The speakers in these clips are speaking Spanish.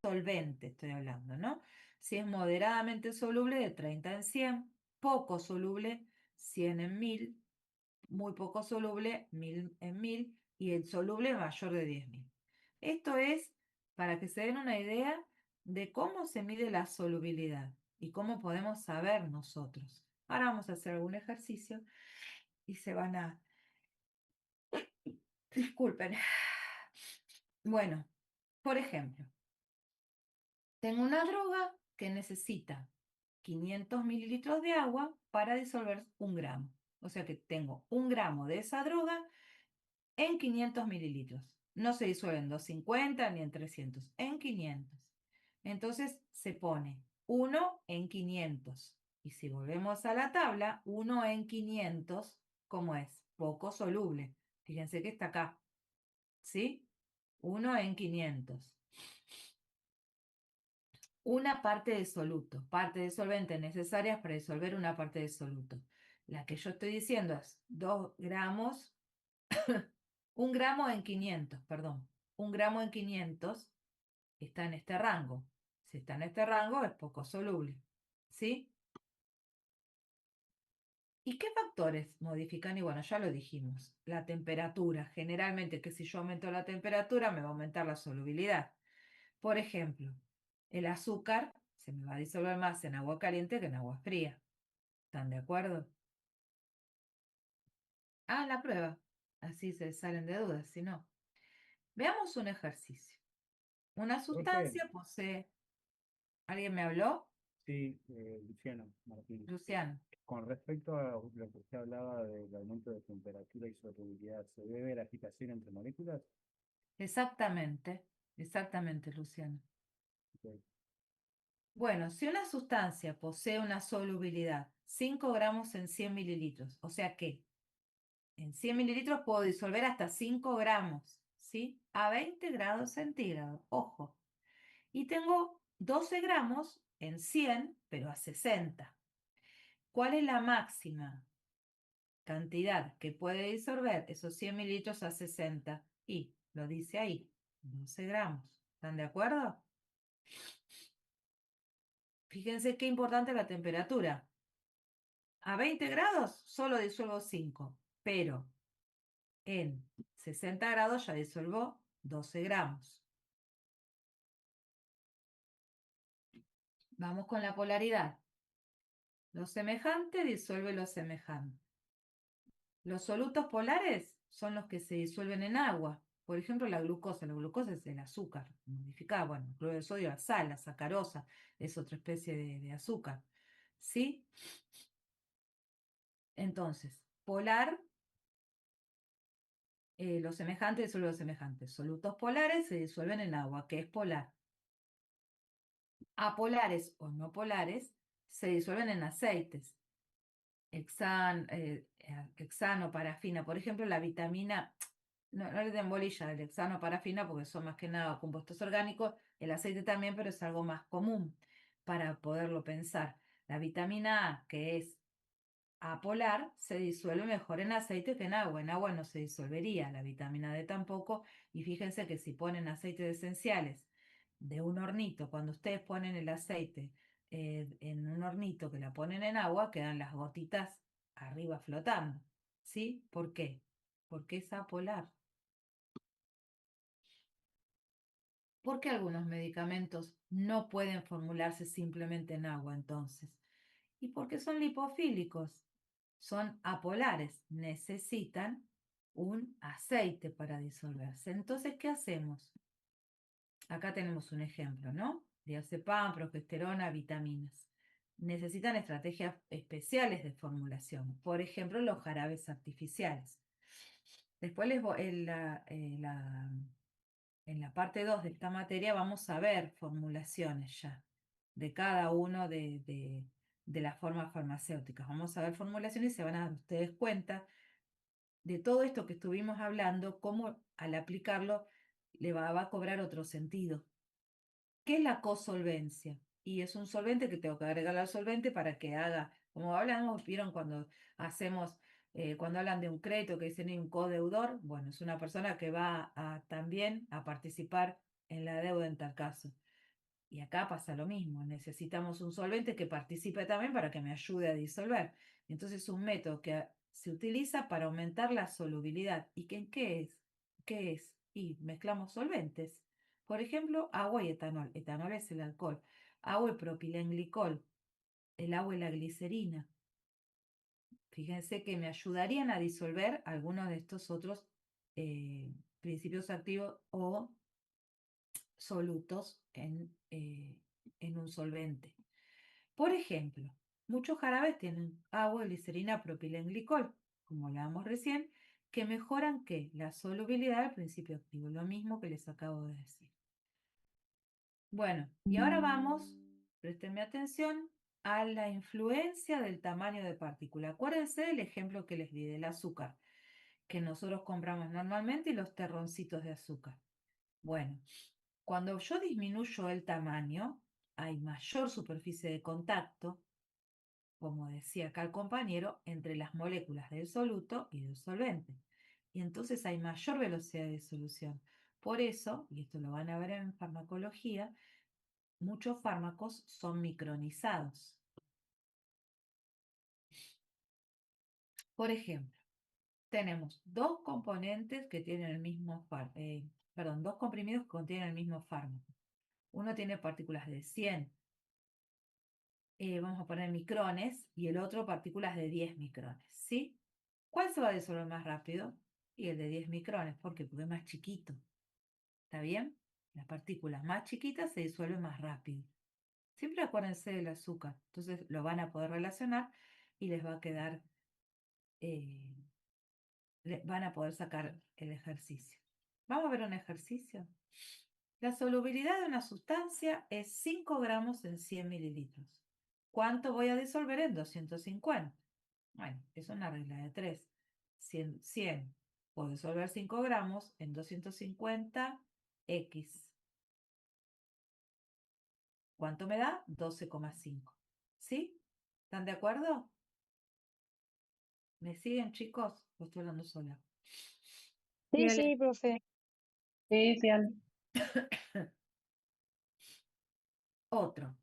solvente estoy hablando, ¿no? Si es moderadamente soluble, de 30 en 100, poco soluble, 100 en 1000, muy poco soluble, 1000 en 1000, y el soluble mayor de 10.000. Esto es para que se den una idea de cómo se mide la solubilidad y cómo podemos saber nosotros. Ahora vamos a hacer algún ejercicio y se van a... Disculpen. Bueno, por ejemplo, tengo una droga que necesita 500 mililitros de agua para disolver 1 gramo. O sea que tengo 1 gramo de esa droga en 500 mililitros. No se disuelve en 250 ni en 300, en 500. Entonces se pone 1 en 500. Y si volvemos a la tabla, 1 en 500, ¿cómo es? Poco soluble. Fíjense que está acá, ¿sí? 1 en 500. Una parte de soluto, parte de solvente necesarias para disolver una parte de soluto. La que yo estoy diciendo es 2 gramos, 1 gramo en 500, perdón. 1 gramo en 500 está en este rango. Si está en este rango es poco soluble. ¿Sí? ¿Y qué factores modifican? Y bueno, ya lo dijimos. La temperatura. Generalmente que si yo aumento la temperatura me va a aumentar la solubilidad. Por ejemplo, el azúcar se me va a disolver más en agua caliente que en agua fría. ¿Están de acuerdo? Ah, la prueba. Así se salen de dudas, si no. Veamos un ejercicio. Una Profe, sustancia posee... ¿Alguien me habló? sí, Luciano Martínez. Luciano. Con respecto a lo que usted hablaba del aumento de temperatura y solubilidad, ¿se debe a la agitación entre moléculas? Exactamente. Exactamente, Luciano. Ok. Bueno, si una sustancia posee una solubilidad 5 gramos en 100 mililitros, o sea que en 100 mililitros puedo disolver hasta 5 gramos, ¿sí? A 20 grados centígrados, ojo. Y tengo 12 gramos en 100, pero a 60. ¿Cuál es la máxima cantidad que puede disolver esos 100 mililitros a 60? Y lo dice ahí, 12 gramos. ¿Están de acuerdo? Fíjense qué importante la temperatura. A 20 grados solo disuelvo 5, pero en 60 grados ya disuelvo 12 gramos. Vamos con la polaridad. Lo semejante disuelve lo semejante. Los solutos polares son los que se disuelven en agua. Por ejemplo, la glucosa. La glucosa es el azúcar modificado. Bueno, el cloruro de sodio, la sal, la sacarosa, es otra especie de azúcar. ¿Sí? Entonces, polar, lo semejante disuelve lo semejante. Solutos polares se disuelven en agua, que es polar. Apolares o no polares se disuelven en aceites. Hexano, parafina. Por ejemplo, la vitamina, no le den bolilla del hexano, parafina, porque son más que nada compuestos orgánicos. El aceite también, pero es algo más común para poderlo pensar. La vitamina A, que es apolar, se disuelve mejor en aceite que en agua. En agua no se disolvería, la vitamina D tampoco. Y fíjense que si ponen aceites esenciales de un hornito, cuando ustedes ponen el aceite en un hornito que la ponen en agua, quedan las gotitas arriba flotando. ¿Sí? ¿Por qué? Porque es apolar. ¿Por qué algunos medicamentos no pueden formularse simplemente en agua entonces? Y porque son lipofílicos, son apolares, necesitan un aceite para disolverse. Entonces, ¿qué hacemos? Acá tenemos un ejemplo, ¿no? Diazepam, progesterona, vitaminas. Necesitan estrategias especiales de formulación, por ejemplo, los jarabes artificiales. Después en la parte 2 de esta materia vamos a ver formulaciones ya de cada uno de las formas farmacéuticas. Vamos a ver formulaciones y se van a dar ustedes cuenta de todo esto que estuvimos hablando, cómo al aplicarlo va a cobrar otro sentido. ¿Qué es la cosolvencia? Y es un solvente que tengo que agregar al solvente para que haga, como hablamos, vieron cuando hacemos, cuando hablan de un crédito que dicen un codeudor, bueno, es una persona que va también a participar en la deuda en tal caso. Y acá pasa lo mismo, necesitamos un solvente que participe también para que me ayude a disolver. Entonces, un método que se utiliza para aumentar la solubilidad. ¿Y qué es? ¿Qué es? Y mezclamos solventes. Por ejemplo, agua y etanol. Etanol es el alcohol. Agua y propilenglicol. El agua y la glicerina. Fíjense que me ayudarían a disolver algunos de estos otros principios activos o solutos en un solvente. Por ejemplo, muchos jarabes tienen agua, glicerina, propilenglicol, como hablábamos recién, que mejoran ¿qué? La solubilidad del principio activo, lo mismo que les acabo de decir. Bueno, y ahora vamos, préstenme atención, a la influencia del tamaño de partícula. Acuérdense del ejemplo que les di del azúcar, que nosotros compramos normalmente y los terroncitos de azúcar. Bueno, cuando yo disminuyo el tamaño, hay mayor superficie de contacto, como decía acá el compañero, entre las moléculas del soluto y del solvente. Y entonces hay mayor velocidad de disolución. Por eso, y esto lo van a ver en farmacología, muchos fármacos son micronizados. Por ejemplo, tenemos dos componentes que tienen el mismo perdón, dos comprimidos que contienen el mismo fármaco. Uno tiene partículas de 100, vamos a poner micrones, y el otro partículas de 10 micrones, ¿sí? ¿Cuál se va a disolver más rápido? Y el de 10 micrones, ¿por qué? Porque es más chiquito, ¿está bien? Las partículas más chiquitas se disuelven más rápido. Siempre acuérdense del azúcar, entonces lo van a poder relacionar y les va a quedar, eh, van a poder sacar el ejercicio. Vamos a ver un ejercicio. La solubilidad de una sustancia es 5 gramos en 100 mililitros. ¿Cuánto voy a disolver en 250? Bueno, es una regla de 3. 100 puedo disolver 5 gramos en 250 X. ¿Cuánto me da? 12,5. ¿Sí? ¿Están de acuerdo? ¿Me siguen, chicos? O estoy hablando sola. Sí, sí, profe. Sí, sí, Ale. Otro.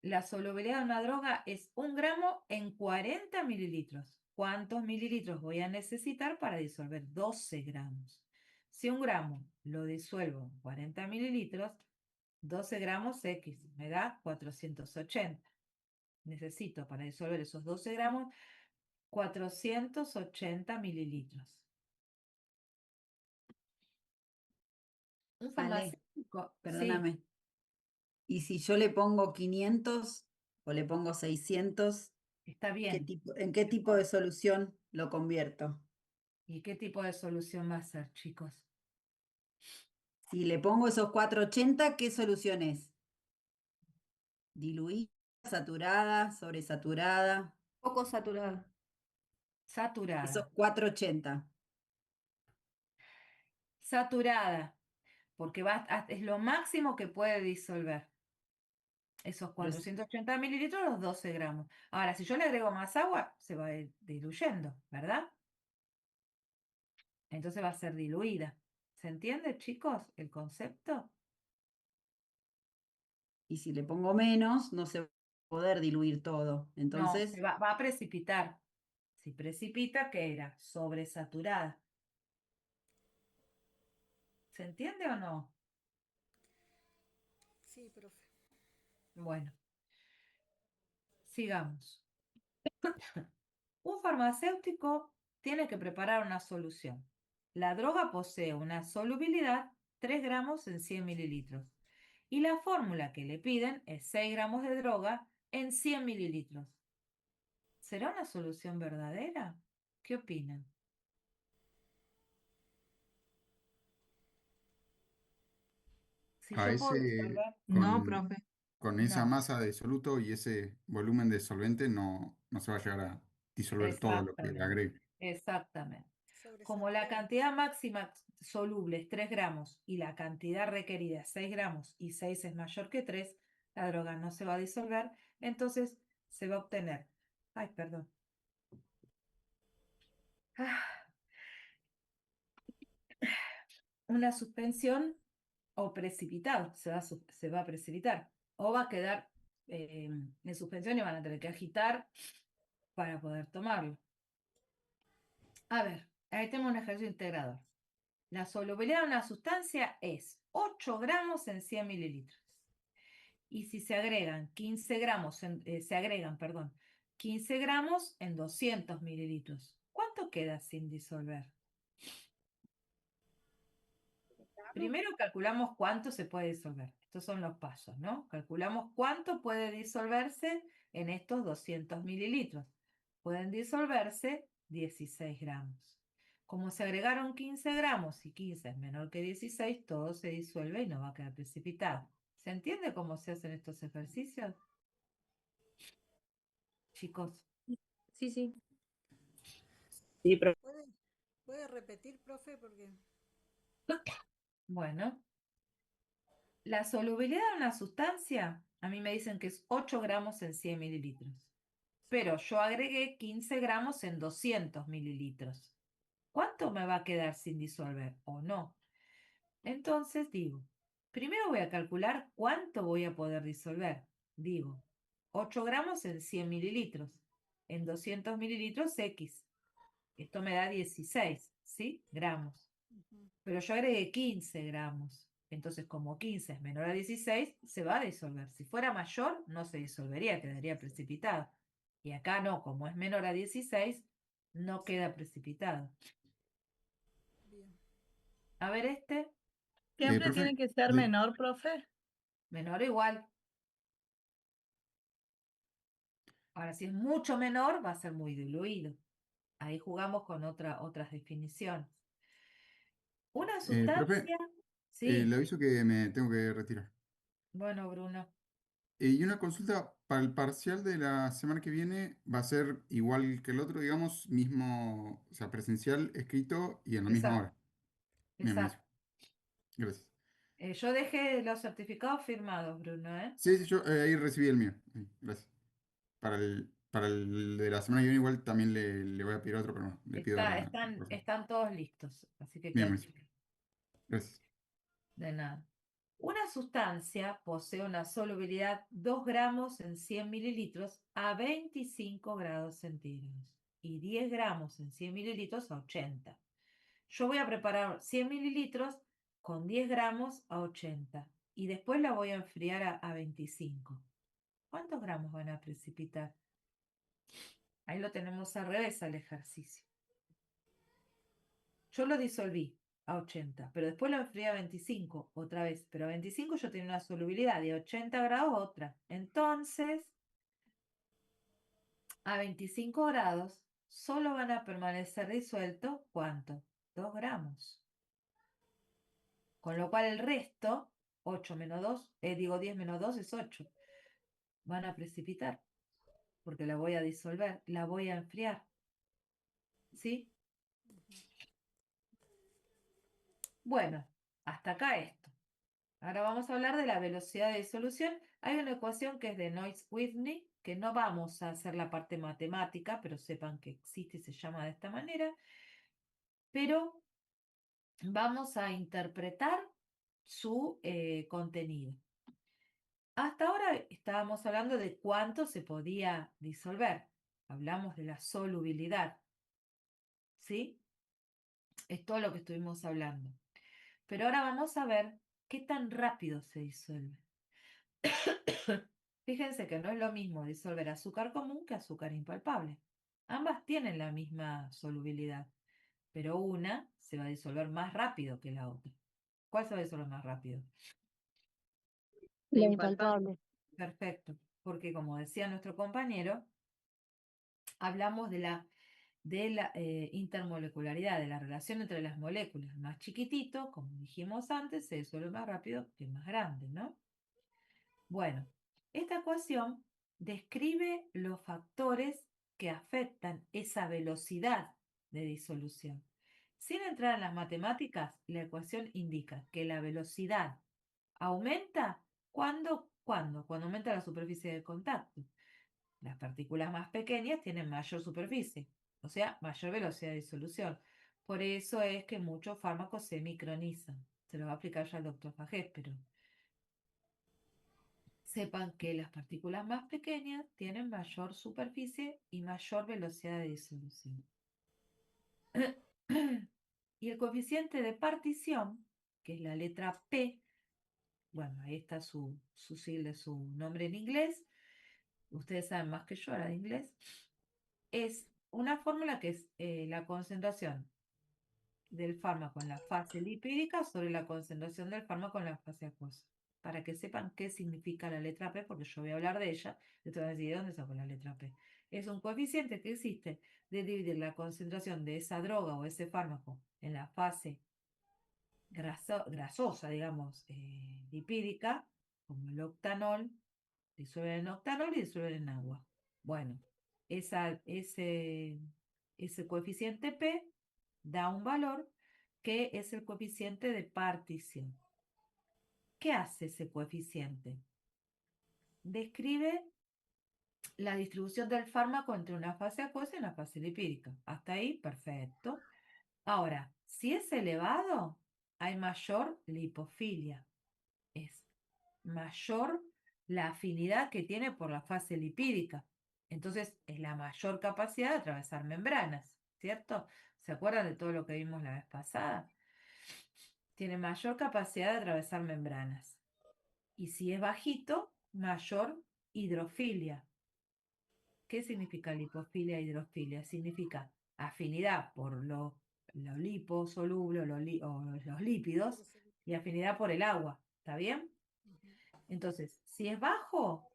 La solubilidad de una droga es 1 gramo en 40 mililitros. ¿Cuántos mililitros voy a necesitar para disolver 12 gramos? Si 1 gramo lo disuelvo en 40 mililitros, 12 gramos X me da 480. Necesito para disolver esos 12 gramos 480 mililitros. Un Ale, farmacéutico, sí, perdóname. ¿Y si yo le pongo 500 o le pongo 600, está bien. en qué tipo de solución lo convierto? ¿Y qué tipo de solución va a ser, chicos? Si le pongo esos 480, ¿qué solución es? ¿Diluida, saturada, sobresaturada? Poco saturada. Esos Saturada. 480. Saturada, porque es lo máximo que puede disolver. Esos Pero 480 mililitros, los 12 gramos. Ahora, si yo le agrego más agua, se va a ir diluyendo, ¿verdad? Entonces va a ser diluida. ¿Se entiende, chicos, el concepto? y si le pongo menos, no se va a poder diluir todo. No, se Entonces, va a precipitar. Si precipita, ¿qué era? Sobresaturada. ¿Se entiende o no? Sí, profe. Bueno, sigamos. Un farmacéutico tiene que preparar una solución. La droga posee una solubilidad 3 gramos en 100 mililitros y la fórmula que le piden es 6 gramos de droga en 100 mililitros. ¿Será una solución verdadera? ¿Qué opinan? Si A yo puedo ese, disolver, No, profe. con esa no, masa de soluto y ese volumen de solvente no se va a llegar a disolver todo lo que le exactamente, agregue. exactamente. Como la Sobresaturada. cantidad máxima soluble es 3 gramos y la cantidad requerida es 6 gramos y 6 es mayor que 3, la droga no se va a disolver, entonces se va a obtener, ay, perdón, Ah, una suspensión o precipitado, se va a precipitar. o va a quedar en suspensión y van a tener que agitar para poder tomarlo. A ver, ahí tenemos un ejercicio integrador. La solubilidad de una sustancia es 8 gramos en 100 mililitros. Y si se agregan 15 gramos, 15 gramos en 200 mililitros, ¿cuánto queda sin disolver? Primero calculamos cuánto se puede disolver. Estos son los pasos, ¿no? Calculamos cuánto puede disolverse en estos 200 mililitros. Pueden disolverse 16 gramos. Como se agregaron 15 gramos y 15 es menor que 16, todo se disuelve y no va a quedar precipitado. ¿Se entiende cómo se hacen estos ejercicios? Chicos, Sí, sí. ¿Puede repetir, profe? Porque bueno, la solubilidad de una sustancia, a mí me dicen que es 8 gramos en 100 mililitros. Pero yo agregué 15 gramos en 200 mililitros. ¿Cuánto me va a quedar sin disolver o no? Entonces digo, primero voy a calcular cuánto voy a poder disolver. Digo, 8 gramos en 100 mililitros. En 200 mililitros X. Esto me da 16, ¿sí? Gramos. Pero yo agregué 15 gramos. Entonces, como 15 es menor a 16, se va a disolver. Si fuera mayor, no se disolvería, quedaría precipitado. Y acá no, como es menor a 16, no queda precipitado. bien. A ver este, ¿Siempre Profe, tiene que ser de- menor, profe? menor o igual. Ahora, si es mucho menor, va a ser muy diluido. Ahí jugamos con otras definiciones. Una profe, sustancia, sí, le aviso que me tengo que retirar. bueno, Bruno, Y una consulta para el parcial de la semana que viene va a ser igual que el otro, digamos, mismo, o sea, presencial, escrito y en la misma exacto, hora. Bien, buenísimo. exacto. Gracias. Yo dejé los certificados firmados, Bruno, ¿eh? Sí, sí, yo ahí recibí el mío. Sí, gracias. Para el de la semana que viene igual también le voy a pedir otro, pero no, le pido ahora. Están todos listos, así que Bien, quédate. buenísimo. Gracias. De nada. Una sustancia posee una solubilidad 2 gramos en 100 mililitros a 25 grados centígrados y 10 gramos en 100 mililitros a 80. Yo voy a preparar 100 mililitros con 10 gramos a 80 y después la voy a enfriar a 25. ¿Cuántos gramos van a precipitar? Ahí lo tenemos al revés al ejercicio. Yo lo disolví a 80, pero después lo enfrié a 25 otra vez. Pero a 25 yo tenía una solubilidad de 80 grados otra. Entonces, a 25 grados solo van a permanecer disueltos, ¿cuánto? 2 gramos. Con lo cual el resto, 8 menos 2, 10 menos 2 es 8. Van a precipitar, porque la voy a disolver, la voy a enfriar. ¿Sí? Bueno, hasta acá esto. Ahora vamos a hablar de la velocidad de disolución. Hay una ecuación que es de Noyce-Whitney, que no vamos a hacer la parte matemática, pero sepan que existe y se llama de esta manera. Pero vamos a interpretar su contenido. Hasta ahora estábamos hablando de cuánto se podía disolver. Hablamos de la solubilidad. ¿Sí? Es todo lo que estuvimos hablando. Pero ahora vamos a ver qué tan rápido se disuelve. Fíjense que no es lo mismo disolver azúcar común que azúcar impalpable. Ambas tienen la misma solubilidad, pero una se va a disolver más rápido que la otra. ¿Cuál se va a disolver más rápido? La impalpable. Perfecto, porque como decía nuestro compañero, hablamos de la intermolecularidad, de la relación entre las moléculas. Más chiquitito, como dijimos antes, se disuelve más rápido que más grande, ¿no? Bueno, esta ecuación describe los factores que afectan esa velocidad de disolución. Sin entrar en las matemáticas, la ecuación indica que la velocidad aumenta cuando aumenta la superficie de contacto. Las partículas más pequeñas tienen mayor superficie, o sea, mayor velocidad de disolución. Por eso es que muchos fármacos se micronizan. Se lo va a explicar ya el doctor Fajés, pero sepan que las partículas más pequeñas tienen mayor superficie y mayor velocidad de disolución. Y el coeficiente de partición, que es la letra P, bueno, ahí está su sigla, su nombre en inglés, ustedes saben más que yo ahora de inglés, es una fórmula que es la concentración del fármaco en la fase lipídica sobre la concentración del fármaco en la fase acuosa. Para que sepan qué significa la letra P, porque yo voy a hablar de ella, y ustedes van a decir, ¿de dónde sacó la letra P? Es un coeficiente que existe de dividir la concentración de esa droga o ese fármaco en la fase grasosa, digamos, lipídica, como el octanol, disuelven en octanol y disuelven en agua. Bueno, ese coeficiente P da un valor que es el coeficiente de partición. ¿Qué hace ese coeficiente? Describe la distribución del fármaco entre una fase acuosa y una fase lipídica. Hasta ahí, perfecto. Ahora, si es elevado, hay mayor lipofilia. Es mayor la afinidad que tiene por la fase lipídica. Entonces, es la mayor capacidad de atravesar membranas, ¿cierto? ¿Se acuerdan de todo lo que vimos la vez pasada? Tiene mayor capacidad de atravesar membranas. Y si es bajito, mayor hidrofilia. ¿Qué significa lipofilia e hidrofilia? Significa afinidad por lo liposoluble o los lípidos y afinidad por el agua. ¿Está bien? Ujú. Entonces, si es bajo,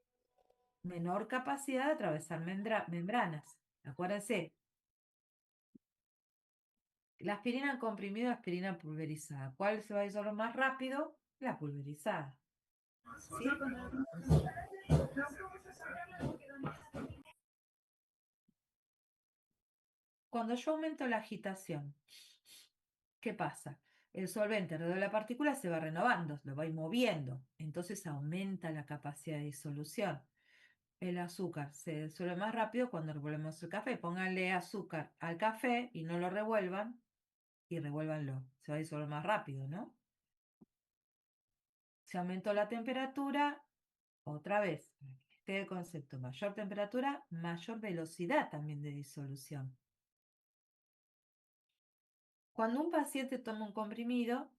menor capacidad de atravesar membranas. Acuérdense, la aspirina en comprimido, aspirina pulverizada. ¿Cuál se va a disolver más rápido? La pulverizada. ¿Sí? Cuando yo aumento la agitación, ¿qué pasa? El solvente alrededor de la partícula se va renovando, lo va moviendo, entonces aumenta la capacidad de disolución. El azúcar se disuelve más rápido cuando revolvemos el café. Pónganle azúcar al café y no lo revuelvan y revuélvanlo. Se va a disolver más rápido, ¿no? Se aumentó la temperatura, otra vez, para que esté el concepto, mayor temperatura, mayor velocidad también de disolución. Cuando un paciente toma un comprimido,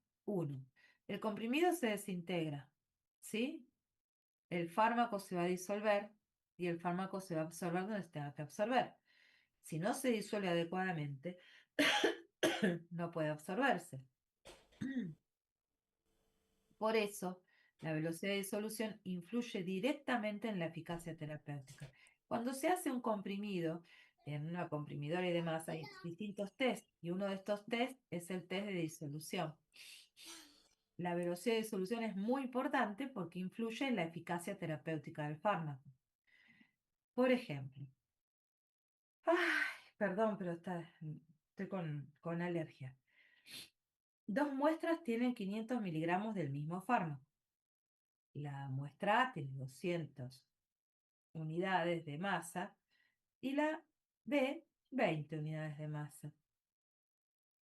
el comprimido se desintegra, ¿sí? El fármaco se va a disolver y el fármaco se va a absorber donde se tenga que absorber. Si no se disuelve adecuadamente, no puede absorberse. Por eso, la velocidad de disolución influye directamente en la eficacia terapéutica. Cuando se hace un comprimido, en una comprimidora y demás, hay distintos test, y uno de estos test es el test de disolución. La velocidad de disolución es muy importante porque influye en la eficacia terapéutica del fármaco. Por ejemplo, ay, perdón, pero estoy con alergia. Dos muestras tienen 500 miligramos del mismo fármaco. La muestra A tiene 200 unidades de masa y la B 20 unidades de masa.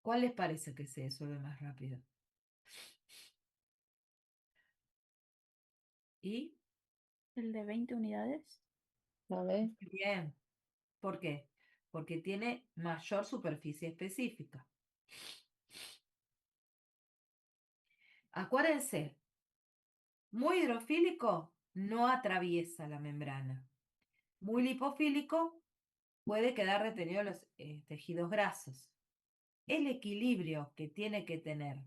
¿Cuál les parece que se disuelve más rápido? ¿Y? El de 20 unidades. A ver. Bien. ¿Por qué? Porque tiene mayor superficie específica. Acuérdense, muy hidrofílico no atraviesa la membrana. Muy lipofílico puede quedar retenido en los tejidos grasos. El equilibrio que tiene que tener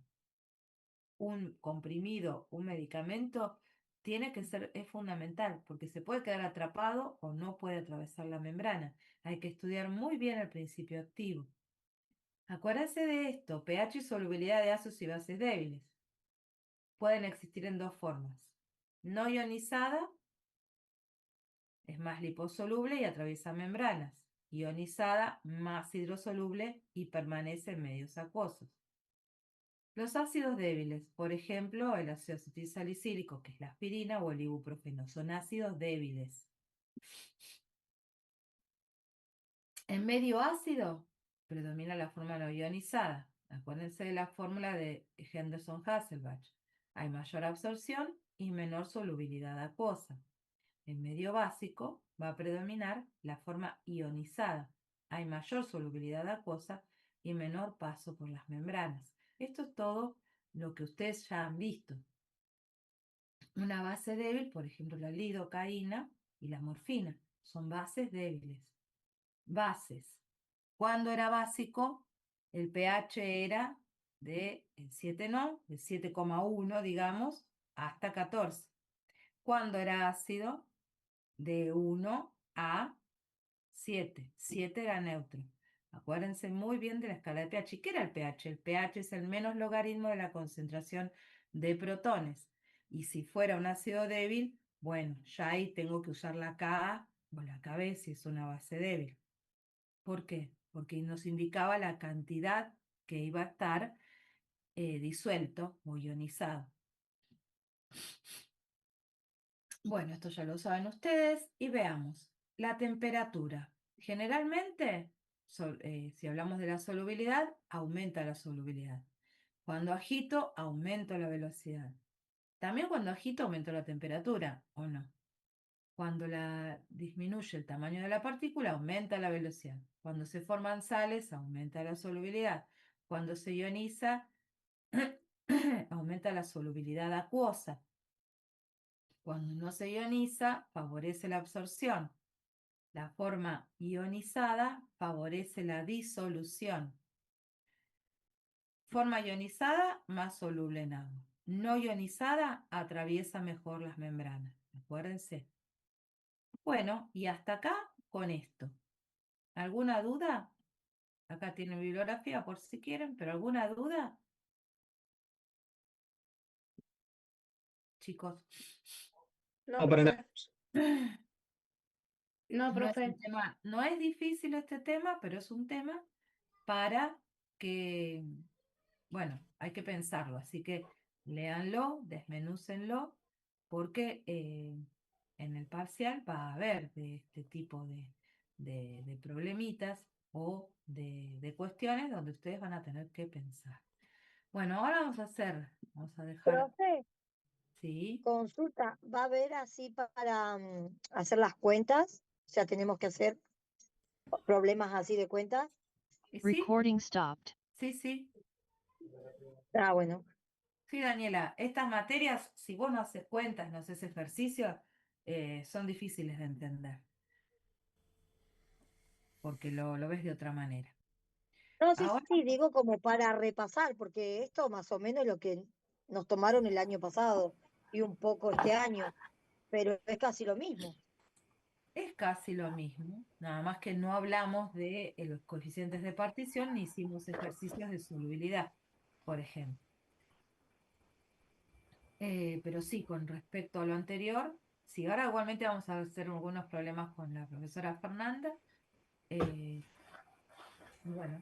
un comprimido, un medicamento, es fundamental, porque se puede quedar atrapado o no puede atravesar la membrana. Hay que estudiar muy bien el principio activo. Acuérdense de esto, pH y solubilidad de ácidos y bases débiles. Pueden existir en dos formas. No ionizada, es más liposoluble y atraviesa membranas. Ionizada, más hidrosoluble y permanece en medios acuosos. Los ácidos débiles, por ejemplo, el ácido acetilsalicílico, que es la aspirina, o el ibuprofeno, son ácidos débiles. En medio ácido predomina la forma no ionizada. Acuérdense de la fórmula de Henderson-Hasselbalch. Hay mayor absorción y menor solubilidad acuosa. En medio básico va a predominar la forma ionizada. Hay mayor solubilidad acuosa y menor paso por las membranas. Esto es todo lo que ustedes ya han visto. Una base débil, por ejemplo, la lidocaína y la morfina, son bases débiles. Bases. Cuando era básico, el pH era de 7 no, de 7,1, digamos, hasta 14. Cuando era ácido, de 1 a 7. 7 era neutro. Acuérdense muy bien de la escala de pH. ¿Y qué era el pH? El pH es el menos logaritmo de la concentración de protones. Y si fuera un ácido débil, bueno, ya ahí tengo que usar la Ka o la Kb si es una base débil. ¿Por qué? Porque nos indicaba la cantidad que iba a estar disuelto o ionizado. Bueno, esto ya lo saben ustedes y veamos. La temperatura. Generalmente, si hablamos de la solubilidad, aumenta la solubilidad. Cuando agito, aumento la velocidad. También cuando agito, aumento la temperatura, ¿o no? Cuando disminuye el tamaño de la partícula, aumenta la velocidad. Cuando se forman sales, aumenta la solubilidad. Cuando se ioniza, aumenta la solubilidad acuosa. Cuando no se ioniza, favorece la absorción. La forma ionizada favorece la disolución. Forma ionizada, más soluble en agua. No ionizada, atraviesa mejor las membranas. Acuérdense. Bueno, y hasta acá con esto. ¿Alguna duda? Acá tienen bibliografía por si quieren, pero ¿alguna duda? Chicos. No, No, para profe. nada. No, No es un profe. tema, no es difícil este tema, pero es un tema para que, bueno, hay que pensarlo. Así que léanlo, desmenúcenlo, porque en el parcial va a haber de este tipo de problemitas o de cuestiones donde ustedes van a tener que pensar. Bueno, ahora vamos a dejar, Profe, ¿sí? consulta, ¿va a haber así para hacer las cuentas? O sea, tenemos que hacer problemas así de cuentas. Sí, Recording stopped. sí. Ah, bueno. Sí, Daniela, estas materias, si vos no haces cuentas, no haces ejercicios, son difíciles de entender, porque lo ves de otra manera. No, sí, Ahora, sí, digo como para repasar, porque esto más o menos es lo que nos tomaron el año pasado y un poco este año, pero es casi lo mismo. es casi lo mismo, nada más que no hablamos de los coeficientes de partición ni hicimos ejercicios de solubilidad, por ejemplo. Pero sí, con respecto a lo anterior, sí, ahora igualmente vamos a hacer algunos problemas con la profesora Fernanda. Y bueno,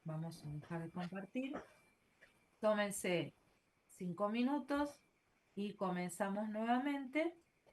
vamos a dejar de compartir. Tómense 5 minutos y comenzamos nuevamente